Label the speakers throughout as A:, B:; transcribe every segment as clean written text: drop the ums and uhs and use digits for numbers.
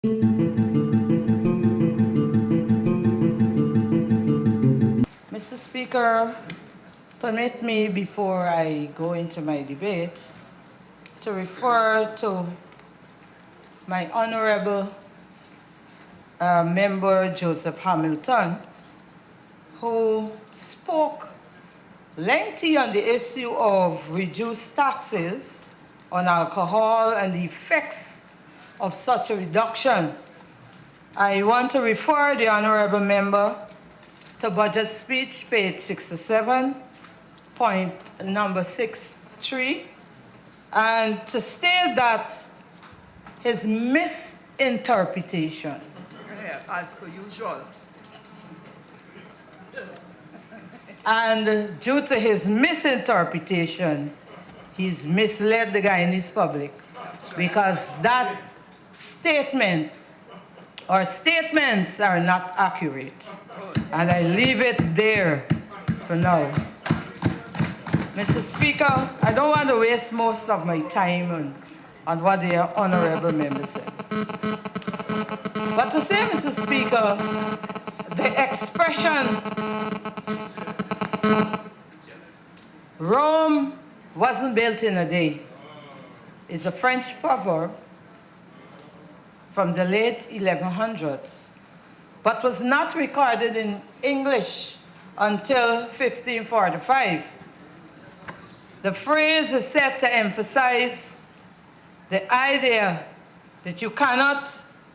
A: Mr. Speaker, permit me, before I go into my debate, to refer to my honorable member Joseph Hamilton, who spoke lengthy on the issue of reduced taxes on alcohol and the effects of such a reduction. I want to refer the honorable member to budget speech, page 67, point number 63, and to state that his misinterpretation,
B: as per usual,
A: and due to his misinterpretation, he's misled the Guyanese public, because that statement or statements are not accurate. And I leave it there for now. Mr. Speaker, I don't want to waste most of my time on what the honorable member said. But to say, Mr. Speaker, the expression Rome wasn't built in a day is a French proverb from the late 1100s, but was not recorded in English until 1545. The phrase is said to emphasize the idea that you cannot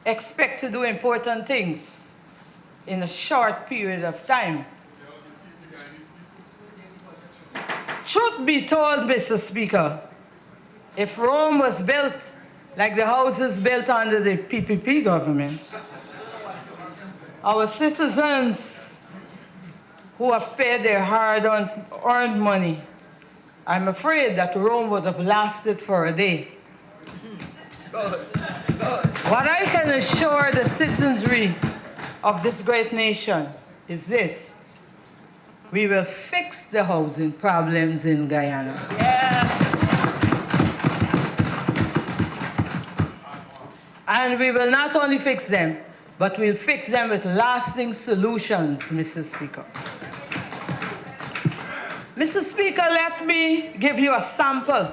A: expect to do important things in a short period of time. Truth be told, Mr. Speaker, if Rome was built like the houses built under the PPP government, our citizens who have paid their hard-earned money, I'm afraid that Rome would have lasted for a day. What I can assure the citizenry of this great nation is this: we will fix the housing problems in Guyana.
B: yes,
A: And we will not only fix them, but we'll fix them with lasting solutions, Mr. Speaker. Mr. Speaker, let me give you a sample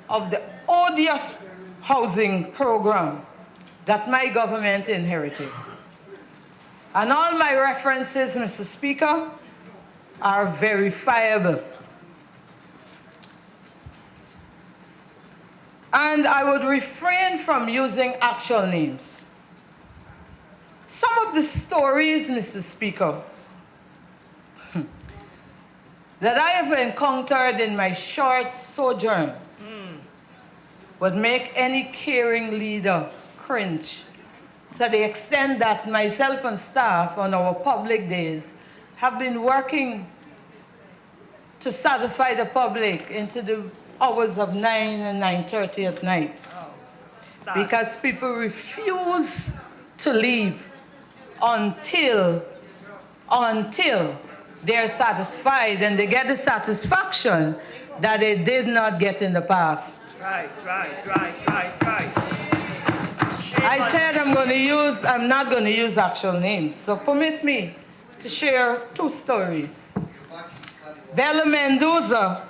A: of the odious housing program that my government inherited. And all my references, Mr. Speaker, are verifiable. And I would refrain from using actual names. Some of the stories, Mr. Speaker, that I have encountered in my short sojourn would make any caring leader cringe, to the extent that myself and staff on our public days have been working to satisfy the public into the hours of 9 and 9:30 at night, because people refuse to leave until they're satisfied, and they get the satisfaction that they did not get in the past.
B: right.
A: I said I'm not going to use actual names, so permit me to share two stories. Bella Mendoza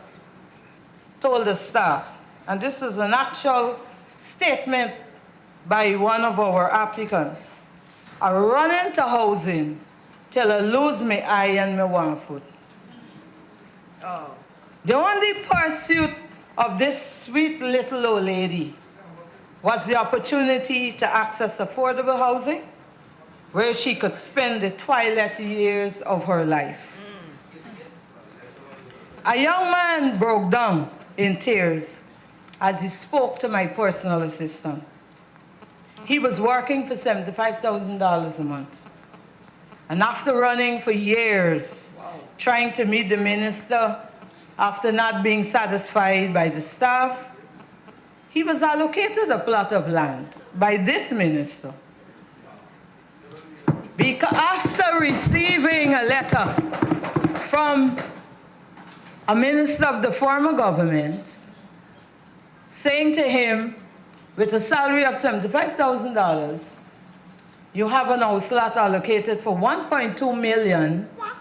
A: told the staff, and this is an actual statement by one of our applicants: I run into housing till I lose my eye and my one foot.
B: Oh,
A: The only pursuit of this sweet little old lady was the opportunity to access affordable housing where she could spend the twilight years of her life. A young man broke down in tears as he spoke to my personal assistant. He was working for $75,000 a month. And after running for years, trying to meet the minister, after not being satisfied by the staff, he was allocated a plot of land by this minister. Because after receiving a letter from a minister of the former government saying to him, with a salary of $75,000, you have an house lot allocated for 1.2 million.
B: What?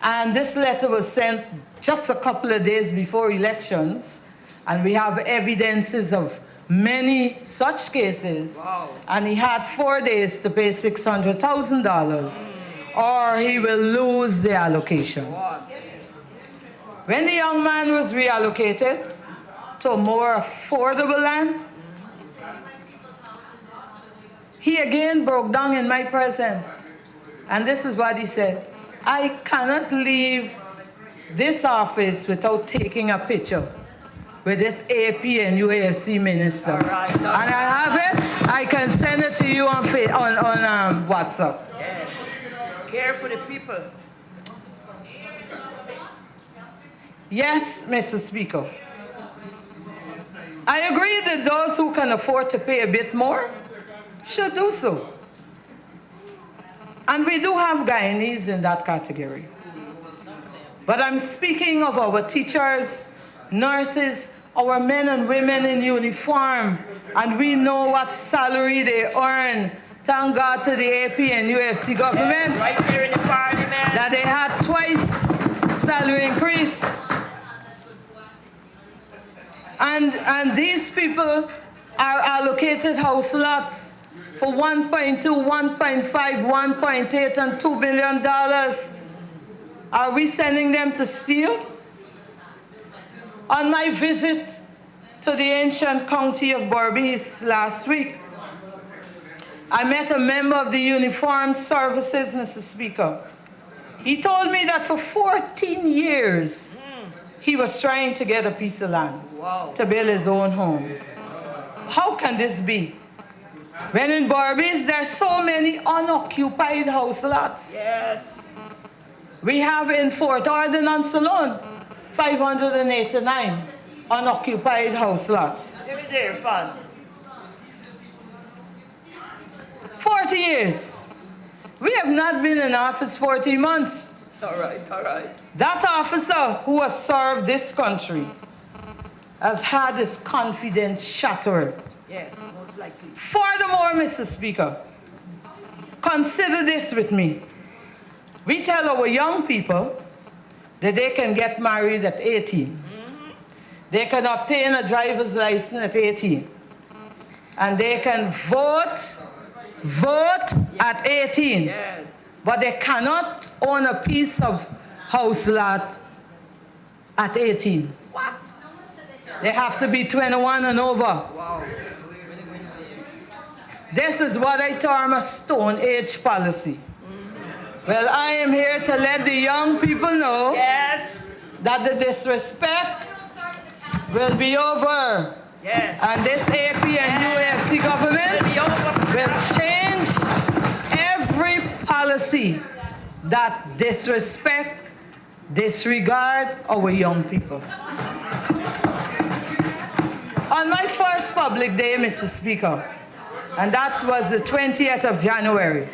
A: And this letter was sent just a couple of days before elections. And we have evidences of many such cases.
B: Wow.
A: And he had 4 days to pay $600,000 or he will lose the allocation.
B: What?
A: When the young man was reallocated to more affordable land, he again broke down in my presence. And this is what he said: I cannot leave this office without taking a picture with this AP and UAFC minister.
B: All right,
A: and I have it. I can send it to you on WhatsApp.
B: Yes. Care for the people.
A: Yes, Mr. Speaker. I agree that those who can afford to pay a bit more should do so. And we do have Guyanese in that category. But I'm speaking of our teachers, nurses, our men and women in uniform, and we know what salary they earn. Thank God to the AP and UFC government.
B: Yes, right here in the parliament.
A: That they had twice salary increase. And these people are allocated house lots for 1.2, 1.5, 1.8, and $2 billion. Are we sending them to steal? On my visit to the ancient county of Berbice last week, I met a member of the Uniformed Services, Mr. Speaker. He told me that for 14 years, he was trying to get a piece of land to build his own home. How can this be? When in Berbice, there's so many unoccupied house lots.
B: Yes.
A: We have in Fort Ordonance alone 589 unoccupied house lots.
B: There is air fun.
A: 40 years. We have not been in office 40 months.
B: All right, all right.
A: That officer who has served this country has had his confidence shattered.
B: Yes, most likely.
A: Furthermore, Mr. Speaker, consider this with me. We tell our young people that they can get married at 18. They can obtain a driver's license at 18. And they can vote at 18.
B: Yes.
A: But they cannot own a piece of house lot at 18.
B: What?
A: They have to be 21 and over.
B: Wow.
A: This is what I term a Stone Age policy. Well, I am here to let the young people know
B: Yes.
A: that the disrespect will be over.
B: Yes.
A: And this AP and UAFC government will change every policy that disregard our young people. On my first public day, Mr. Speaker, and that was the 20th of January,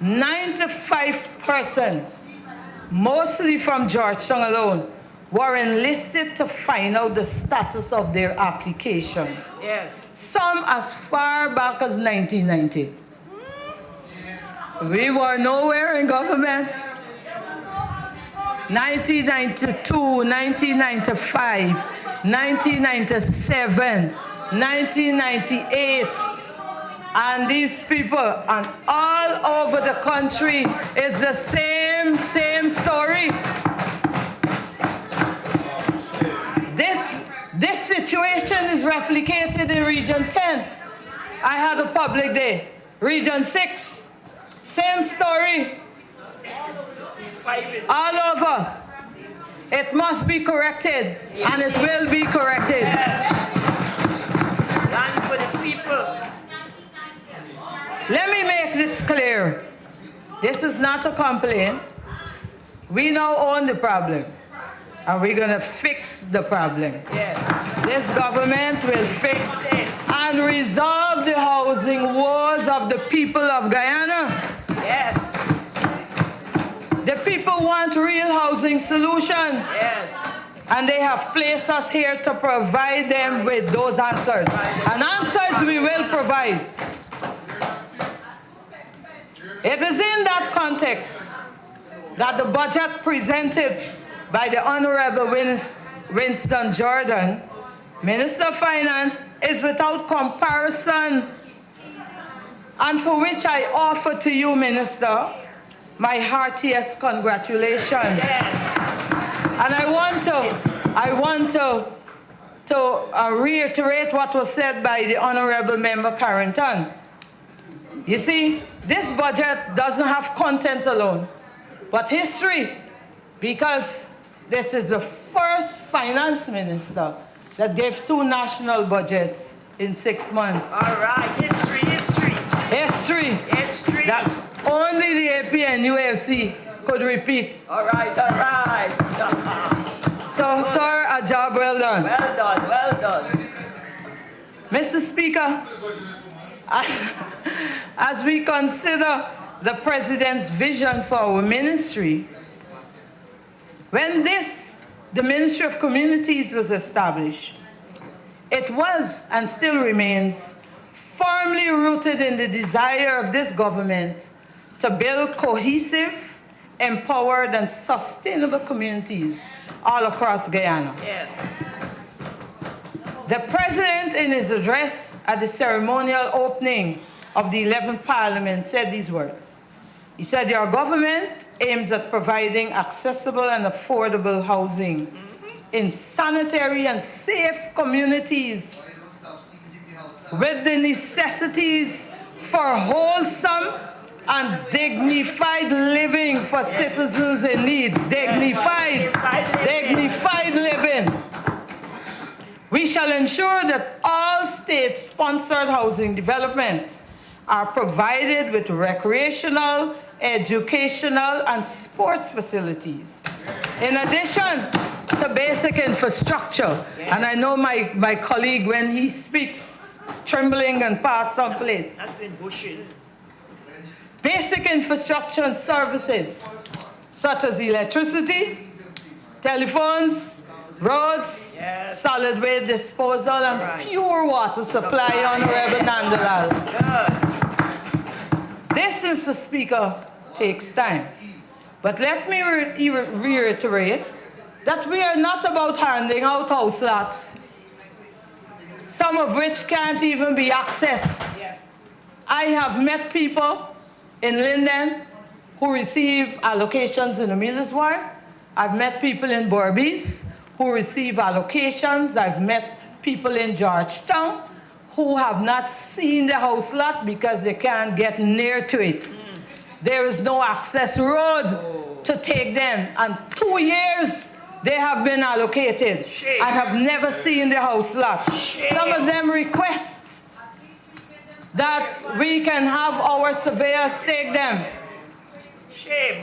A: 95 persons, mostly from Georgetown alone, were enlisted to find out the status of their application.
B: Yes.
A: Some as far back as 1990. We were nowhere in government. 1992, 1995, 1997, 1998. And these people, and all over the country, is the same story. This situation is replicated in Region 10. I had a public day. Region 6, same story. All over. It must be corrected, and it will be corrected.
B: Yes. Land for the people.
A: Let me make this clear. This is not a complaint. We now own the problem, and we're going to fix the problem.
B: Yes.
A: This government will fix and resolve the housing woes of the people of Guyana.
B: Yes.
A: The people want real housing solutions.
B: Yes.
A: And they have placed us here to provide them with those answers. And answers we will provide. It is in that context that the budget presented by the Honorable Winston Jordan, Minister of Finance, is without comparison, and for which I offer to you, Minister, my heartiest congratulations.
B: Yes.
A: And I want to reiterate what was said by the Honorable Member Carrington. You see, this budget doesn't have content alone, but history, because this is the first finance minister that gave 2 national budgets in 6 months.
B: All right. History.
A: That only the AP and UFC could repeat.
B: All right.
A: So, sir, a job well done.
B: Well done.
A: Mr. Speaker, as we consider the President's vision for our ministry, when the Ministry of Communities was established, it was and still remains firmly rooted in the desire of this government to build cohesive, empowered, and sustainable communities all across Guyana.
B: Yes.
A: The President, in his address at the ceremonial opening of the 11th Parliament, said these words. He said, "Your government aims at providing accessible and affordable housing in sanitary and safe communities with the necessities for wholesome and dignified living for citizens in need." Dignified living. We shall ensure that all state-sponsored housing developments are provided with recreational, educational, and sports facilities. In addition to basic infrastructure, and I know my colleague, when he speaks, trembling and pass someplace.
B: That's been bushes.
A: Basic infrastructure and services, such as electricity, telephones, roads,
B: yes,
A: solid waste disposal, and
B: right,
A: pure water supply, Honorable Nandalal.
B: Good.
A: This, Mr. Speaker, takes time. But let me reiterate that we are not about handing out house lots, some of which can't even be accessed.
B: Yes.
A: I have met people in Linden who receive allocations in the Millers Ward. I've met people in Berbice who receive allocations. I've met people in Georgetown who have not seen the house lot because they can't get near to it. There is no access road to take them. And 2 years they have been allocated and have never seen the house lot. Some of them request that we can have our surveyors take them.
B: Shame.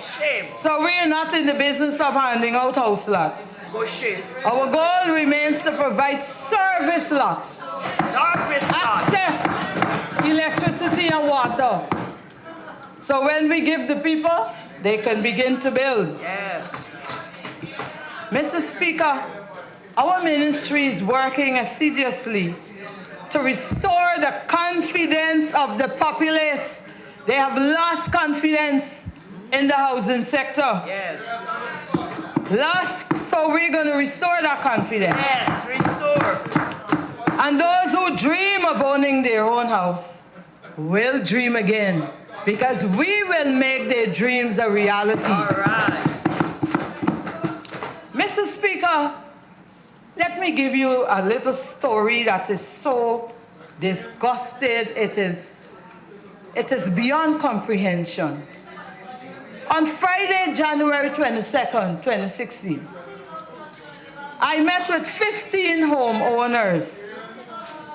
A: So we're not in the business of handing out house lots.
B: Bushes.
A: Our goal remains to provide service lots, access, electricity and water. So when we give the people, they can begin to build.
B: Yes.
A: Mr. Speaker, our ministry is working assiduously to restore the confidence of the populace. They have lost confidence in the housing sector.
B: Yes.
A: So we're going to restore that confidence.
B: Yes, restore.
A: And those who dream of owning their own house will dream again, because we will make their dreams a reality.
B: All right.
A: Mr. Speaker, let me give you a little story that is so disgusted. It is beyond comprehension. On Friday, January 22nd, 2016, I met with 15 homeowners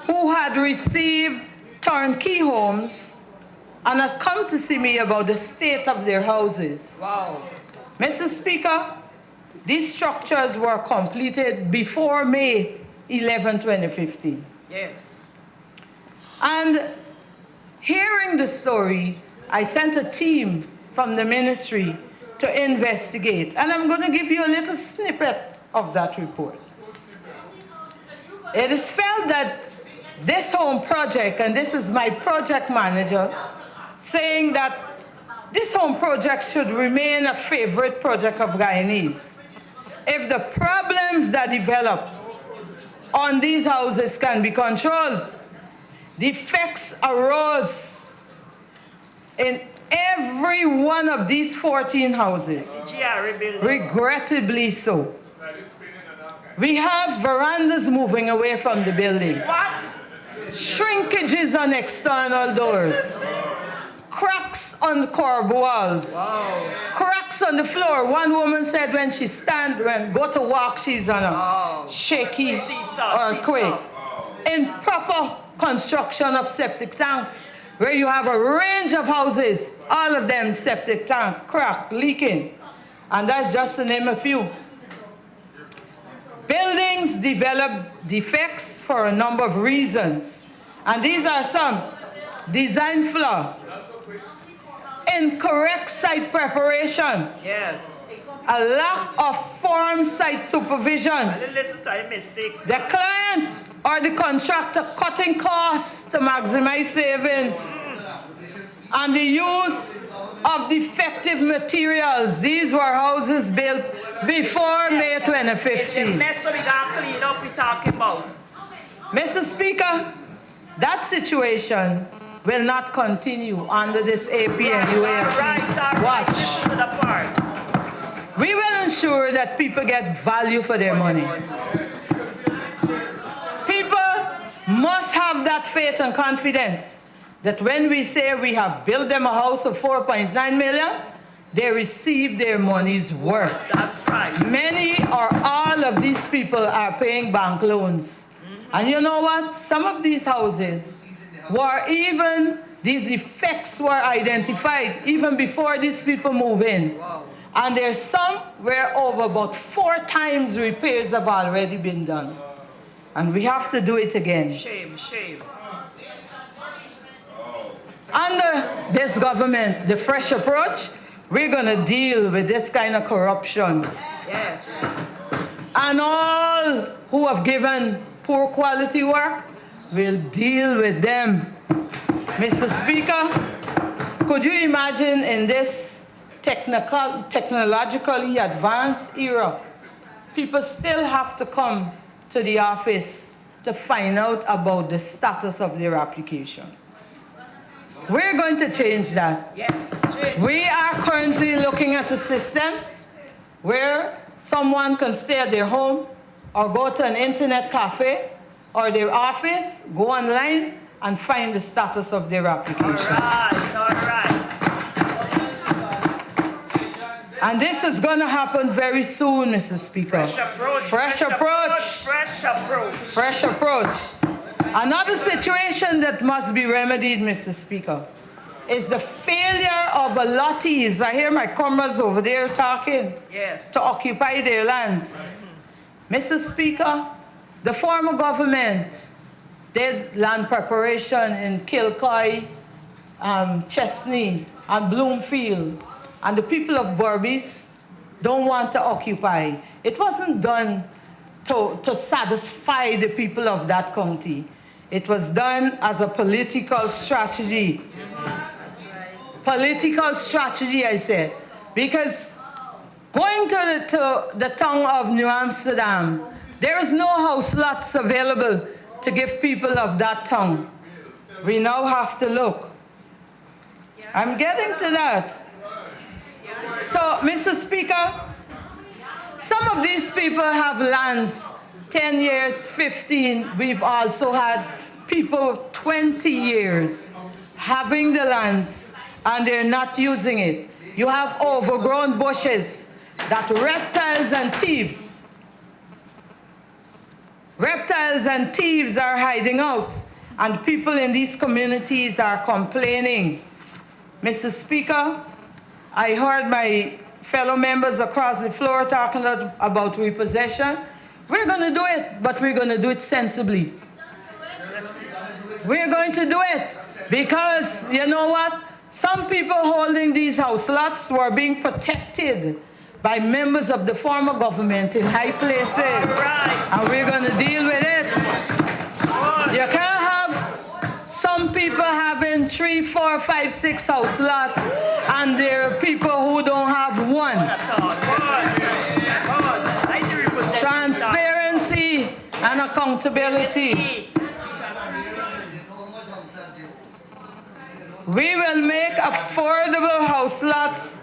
A: who had received turnkey homes and had come to see me about the state of their houses.
B: Wow.
A: Mr. Speaker, these structures were completed before May 11, 2015.
B: Yes.
A: And hearing the story, I sent a team from the ministry to investigate. And I'm going to give you a little snippet of that report. It is felt that this home project, and this is my project manager, saying that This home project should remain a favorite project of Guyanese. If the problems that develop on these houses can be controlled, the effects arose in every one of these 14 houses. Regrettably so. We have verandas moving away from the building.
B: What?
A: Shrinkages on external doors. Cracks on the curb walls.
B: Wow.
A: Cracks on the floor. One woman said when she go to walk, she's on a shaky earthquake. Improper construction of septic tanks, where you have a range of houses, all of them septic tank, crack, leaking. And that's just to name a few. Buildings develop defects for a number of reasons. And these are some: design flaw, incorrect site preparation,
B: Yes.
A: a lack of form site supervision,
B: I didn't listen to your mistakes.
A: the client or the contractor cutting costs to maximize savings, and the use of defective materials. These were houses built before May
B: It's the
A: 2015.
B: mess that we got to clean up, we talking about.
A: Mr. Speaker, that situation will not continue under this APNUAFC
B: All right.
A: watch.
B: Listen to the part.
A: We will ensure that people get value for their money. People must have that faith and confidence that when we say we have built them a house of 4.9 million, they receive their money's worth.
B: That's right.
A: Many or all of these people are paying bank loans. And you know what? Some of these houses these effects were identified even before these people move in.
B: Wow.
A: And there's some where over about 4 times repairs have already been done. And we have to do it again.
B: Shame, shame.
A: Under this government, the fresh approach, we're going to deal with this kind of corruption.
B: Yes.
A: And all who have given poor quality work, we'll deal with them. Mr. Speaker, could you imagine in this technologically advanced era, people still have to come to the office to find out about the status of their application? We're going to change that.
B: Yes. Change.
A: We are currently looking at a system where someone can stay at their home or go to an internet cafe or their office, go online, and find the status of their application.
B: All right.
A: And this is going to happen very soon, Mr. Speaker.
B: Fresh approach.
A: Fresh approach.
B: Fresh approach.
A: Fresh approach. Another situation that must be remedied, Mr. Speaker, is the failure of the lotties. I hear my comrades over there talking.
B: Yes.
A: To occupy their lands. Mr. Speaker, the former government did land preparation in Kilcoy, Chesney, and Bloomfield. And the people of Berbice don't want to occupy. It wasn't done to satisfy the people of that county. It was done as a political strategy. Political strategy, I said. Because going to the town of New Amsterdam, there is no house lots available to give people of that town. We now have to look. I'm getting to that. So, Mr. Speaker, some of these people have lands 10 years, 15. We've also had people 20 years having the lands and they're not using it. You have overgrown bushes that reptiles and thieves are hiding out, and people in these communities are complaining. Mr. Speaker, I heard my fellow members across the floor talking about repossession. We're going to do it, but we're going to do it sensibly. We're going to do it because, you know what? Some people holding these house lots were being protected by members of the former government in high places.
B: Right.
A: And we're going to deal with it. You can't have some people having 3, 4, 5, 6 house lots and and there are people who don't have one.
B: At all. Good. 90%.
A: Transparency and accountability. We will make affordable house lots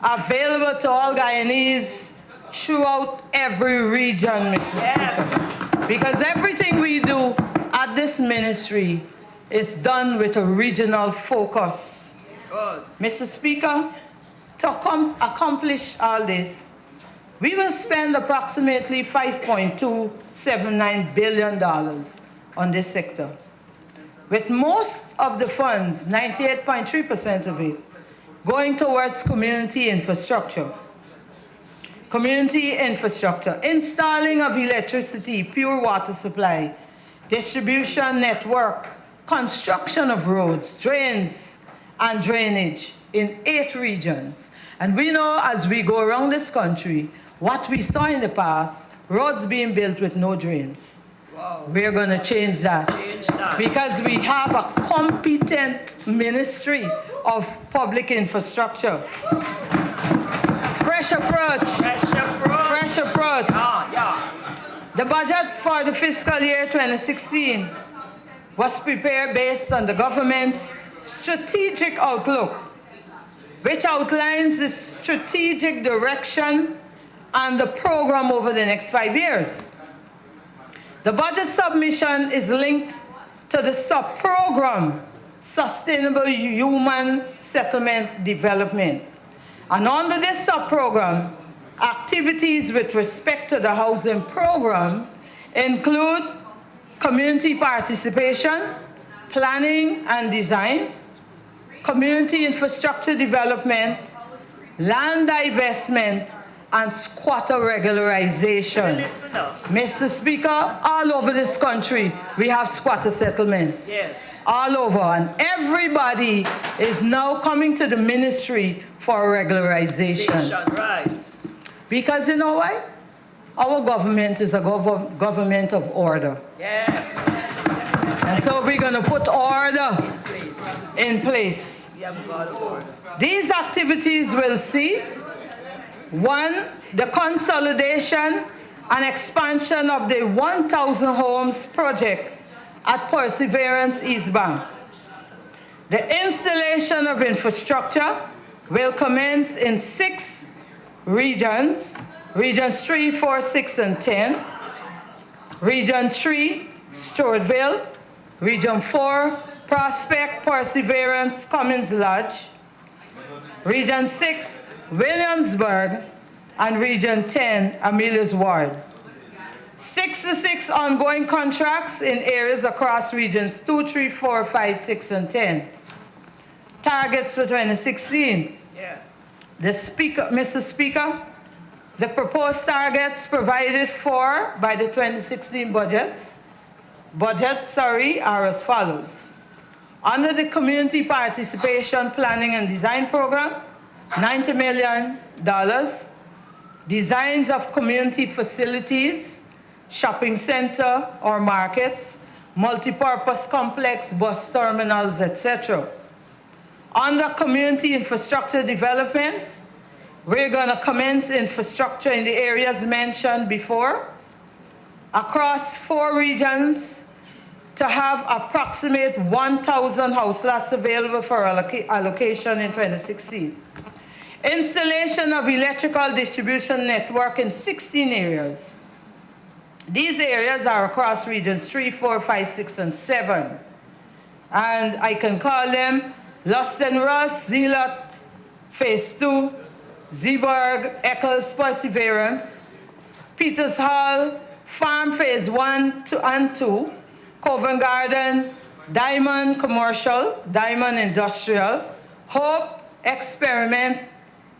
A: available to all Guyanese throughout every region, Mrs. Speaker. Because everything we do at this ministry is done with a regional focus.
B: Good.
A: Mr. Speaker, to accomplish all this, we will spend approximately $5.279 billion on this sector, with most of the funds, 98.3% of it, going towards community infrastructure. Community infrastructure, installing of electricity, pure water supply, distribution network, construction of roads, drains, and drainage in 8 regions. And we know as we go around this country, what we saw in the past, roads being built with no drains.
B: Wow.
A: We're going to change that. Because we have a competent ministry of public infrastructure. Fresh approach. Fresh approach.
B: Yeah.
A: The budget for the fiscal year 2016 was prepared based on the government's strategic outlook, which outlines the strategic direction and the program over the next 5 years. The budget submission is linked to the sub-program, Sustainable Human Settlement Development. And under this sub-program, activities with respect to the housing program include community participation, planning and design, community infrastructure development, land divestment, and squatter regularization. Mr. Speaker, all over this country, we have squatter settlements.
B: Yes.
A: All over, and everybody is now coming to the ministry for regularization.
B: Right.
A: Because you know why? Our government is a government of order.
B: Yes.
A: And so we're going to put order in place.
B: We have got order.
A: These activities will see, 1, the consolidation and expansion of the 1,000 homes project at Perseverance East Bank. The installation of infrastructure will commence in 6 regions, regions 3, 4, 6, and 10. Region 3, Stewartville. Region 4, Prospect, Perseverance, Cummins Lodge. Region 6, Williamsburg. And Region 10, Amelia's Ward. 66 ongoing contracts in areas across regions 2, 3, 4, 5, 6, and 10. Targets for 2016.
B: Yes.
A: Mr. Speaker, the proposed targets provided for by the 2016 are as follows. Under the Community Participation Planning and Design Program, $90 million. Designs of community facilities, shopping center or markets, multipurpose complex, bus terminals, etc. Under community infrastructure development, we're going to commence infrastructure in the areas mentioned before, across 4 regions, to have approximate 1,000 house lots available for allocation in 2016. Installation of electrical distribution network in 16 areas. These areas are across regions 3, 4, 5, 6, and 7. And I can call them Luston Ross, Zealot, Phase 2, Zeeburg, Eccles, Perseverance, Peters Hall, Farm Phase 1 and 2, Covent Garden, Diamond Commercial, Diamond Industrial, Hope, Experiment,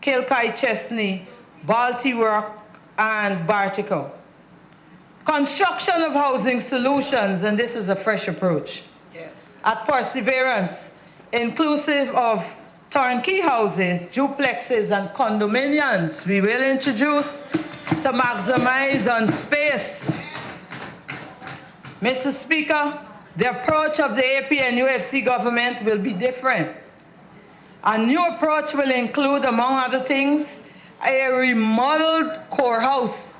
A: Kilkay Chesney, Balti Work, and Bartico. Construction of housing solutions, and this is a fresh approach.
B: Yes.
A: At Perseverance, inclusive of turnkey houses, duplexes, and condominiums, we will introduce to maximize on space. Mr. Speaker, the approach of the AP and UFC government will be different. A new approach will include, among other things, a remodeled core house.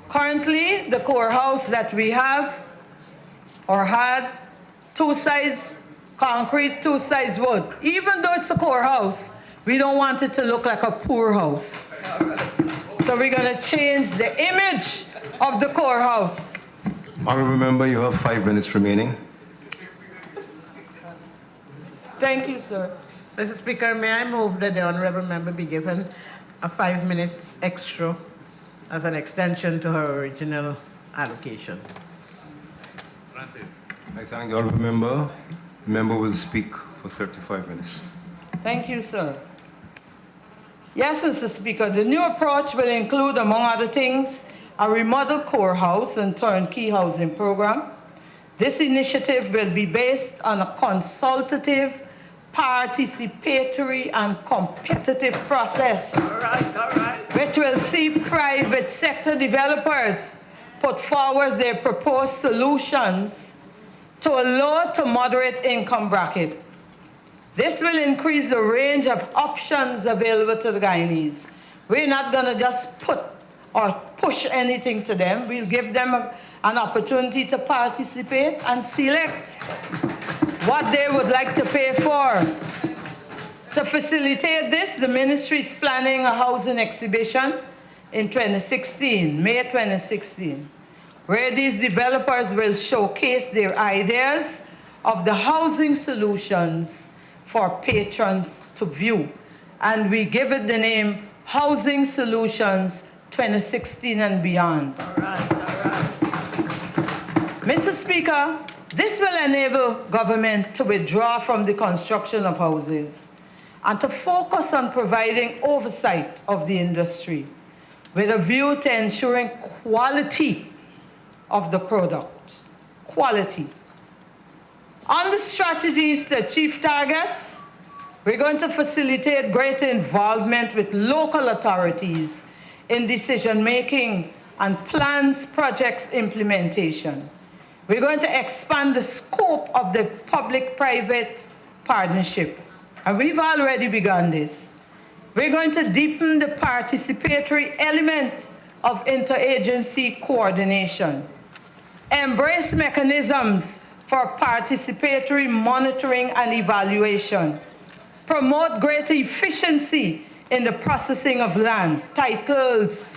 A: Currently, the core house that we have or had, 2 sides concrete, 2 sides wood. Even though it's a core house, we don't want it to look like a poor house. So we're going to change the image of the core house.
C: Honorable member, you have 5 minutes remaining.
A: Thank you, sir.
D: Mr. Speaker, may I move that the honourable member be given a 5 minutes extra as an extension to her original allocation?
C: I thank the honorable member. The member will speak for 35 minutes.
A: Thank you, sir. Yes, Mr. Speaker, the new approach will include, among other things, a remodeled core house and turnkey housing program. This initiative will be based on a consultative, participatory, and competitive process,
B: All right.
A: which will see private sector developers put forward their proposed solutions to a low to moderate income bracket. This will increase the range of options available to the Guyanese. We're not going to just put or push anything to them. We'll give them an opportunity to participate and select what they would like to pay for. To facilitate this, the ministry is planning a housing exhibition in 2016, May 2016, where these developers will showcase their ideas of the housing solutions for patrons to view. And we give it the name Housing Solutions 2016 and beyond.
B: All right.
A: Mr. Speaker, this will enable government to withdraw from the construction of houses and to focus on providing oversight of the industry with a view to ensuring quality of the product. Quality. On the strategies to achieve targets, we're going to facilitate greater involvement with local authorities in decision-making and plans, projects implementation. We're going to expand the scope of the public-private partnership, and we've already begun this. We're going to deepen the participatory element of interagency coordination, embrace mechanisms for participatory monitoring and evaluation, promote greater efficiency in the processing of land, titles.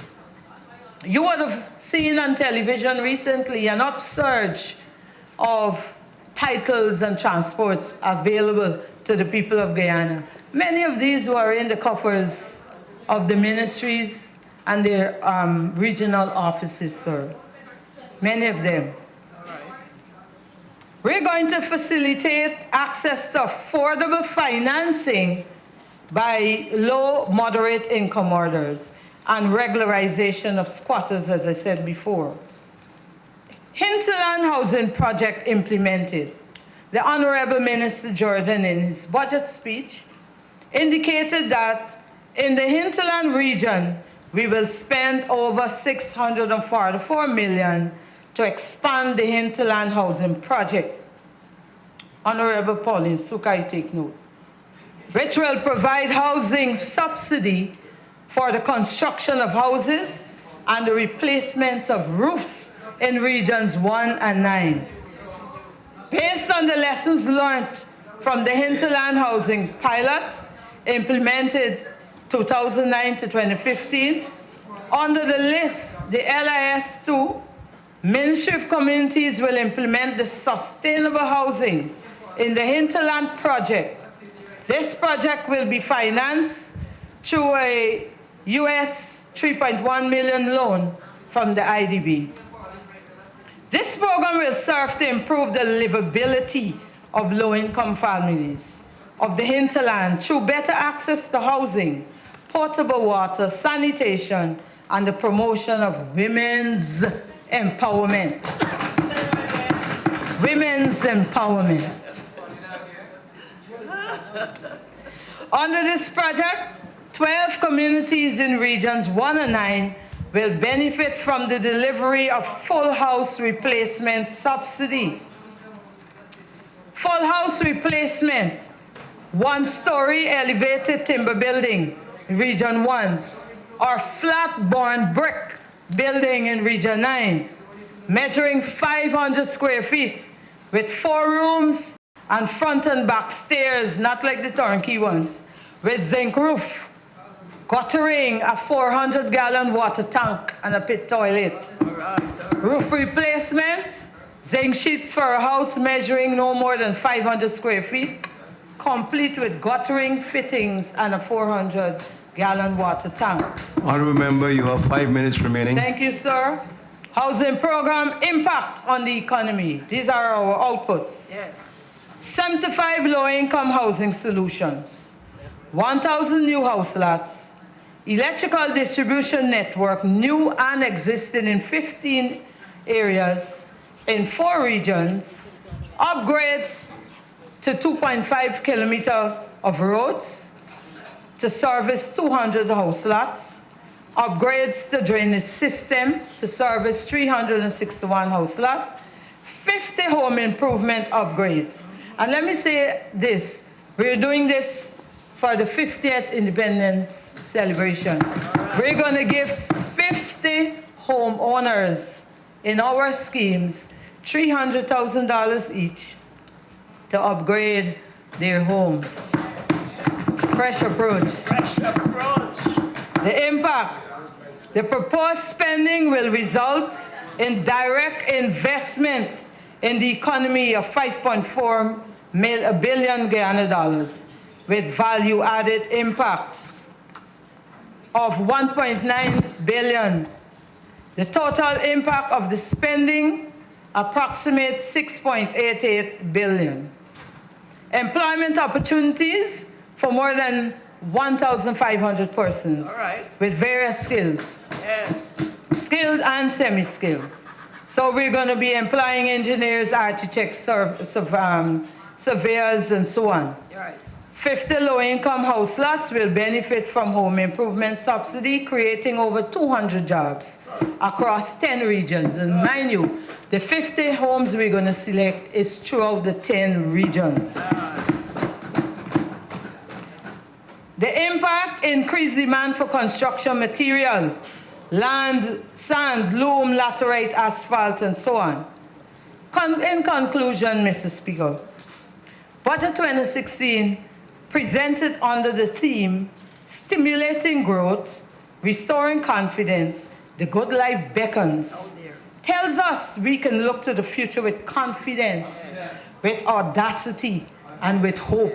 A: You would have seen on television recently an upsurge of titles and transports available to the people of Guyana. Many of these were in the coffers of the ministries and their regional offices, sir. Many of them. We're going to facilitate access to affordable financing by low, moderate income orders and regularization of squatters, as I said before. Hinterland housing project implemented. The Honorable Minister Jordan, in his budget speech, indicated that in the hinterland region, we will spend over $644 million to expand the hinterland housing project. Honorable Pauline Sukai, take note. Which will provide housing subsidy for the construction of houses and the replacement of roofs in regions 1 and 9. Based on the lessons learned from the hinterland housing pilot implemented 2009 to 2015, under the list, the LIS2, Ministry of Communities will implement the sustainable housing in the hinterland project. This project will be financed through a US $3.1 million loan from the IDB. This program will serve to improve the livability of low-income families of the hinterland through better access to housing, potable water, sanitation, and the promotion of women's empowerment. Women's empowerment. Under this project, 12 communities in regions 1 and 9 will benefit from the delivery of full house replacement subsidy. Full house replacement one-story elevated timber building in Region 1, or flat-borne brick building in Region 9, measuring 500 square feet with 4 rooms and front and back stairs, not like the turnkey ones, with zinc roof, guttering, a 400-gallon water tank, and a pit toilet. Roof replacements, zinc sheets for a house measuring no more than 500 square feet, complete with guttering, fittings, and a 400-gallon water tank.
C: Honorable member, you have 5 minutes remaining.
A: Thank you, sir. Housing program impact on the economy. These are our outputs.
B: Yes.
A: 75 low-income housing solutions, 1,000 new house lots, electrical distribution network, new and existing in 15 areas in 4 regions, upgrades to 2.5 kilometers of roads to service 200 house lots, upgrades to drainage system to service 361 house lots, 50 home improvement upgrades. And let me say this, we're doing this for the 50th independence celebration. We're going to give 50 homeowners in our schemes $300,000 each to upgrade their homes. Fresh approach.
B: Fresh approach.
A: The impact. The proposed spending will result in direct investment in the economy of 5.4 billion Guyana dollars, with value-added impact of 1.9 billion. The total impact of the spending approximates 6.88 billion. Employment opportunities for more than 1,500 persons.
B: All right.
A: With various skills,
B: Yes.
A: skilled and semi-skilled. So we're going to be employing engineers, architects, surveyors, and so on.
B: You're right.
A: 50 low-income house lots will benefit from home improvement subsidy, creating over 200 jobs across 10 regions. And mind you, the 50 homes we're going to select is throughout the 10 regions. The impact: increased demand for construction materials, land, sand, loam, laterite, asphalt, and so on. In conclusion, Mr. Speaker, Budget 2016, presented under the theme Stimulating Growth, Restoring Confidence, the Good Life Beckons, tells us we can look to the future with confidence, with audacity, and with hope.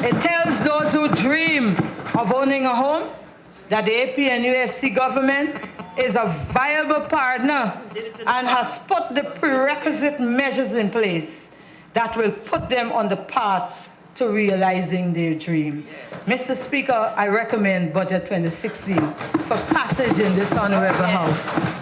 A: It tells those who dream of owning a home that the APNUFC government is a viable partner and has put the prerequisite measures in place that will put them on the path to realizing their dream. Mr. Speaker, I recommend Budget 2016 for passage in this honorable House.